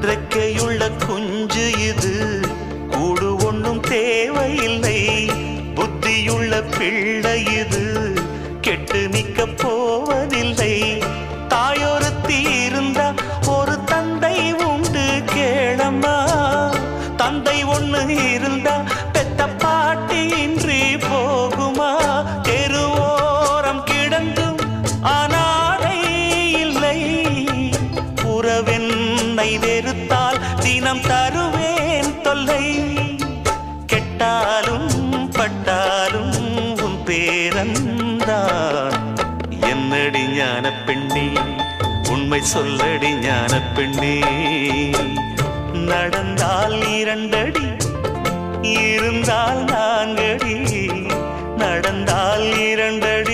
ரெக்கையுள்ள குஞ்சு இது, கூடு ஒண்ணும் தேவையில்லை. புத்தியுள்ள பிள்ளை இது, கெட்டு நிக்க போவதில்லை. தாயொருத்தி இருந்தா ஒரு தந்தை உண்டு கேளம்மா. தந்தை ஒண்ணு இருந்தா பெத்த பாட்டி இன்றி போகுமா? தெருவோரம் கிடந்தும் அனாதை இல்லை. உறவென்னை வெறுத்தால் தினம் தருவேன் தொல்லை. கெட்டாலும் பட்டாலும் உன் பேரன்தான். என்னடி ஞான பெண்ணே, உண்மை சொல்லடி ஞான பெண்ணே. நடந்தால் 2 அடி, இருந்தால் 4 அடி. நடந்தால் 2 அடி,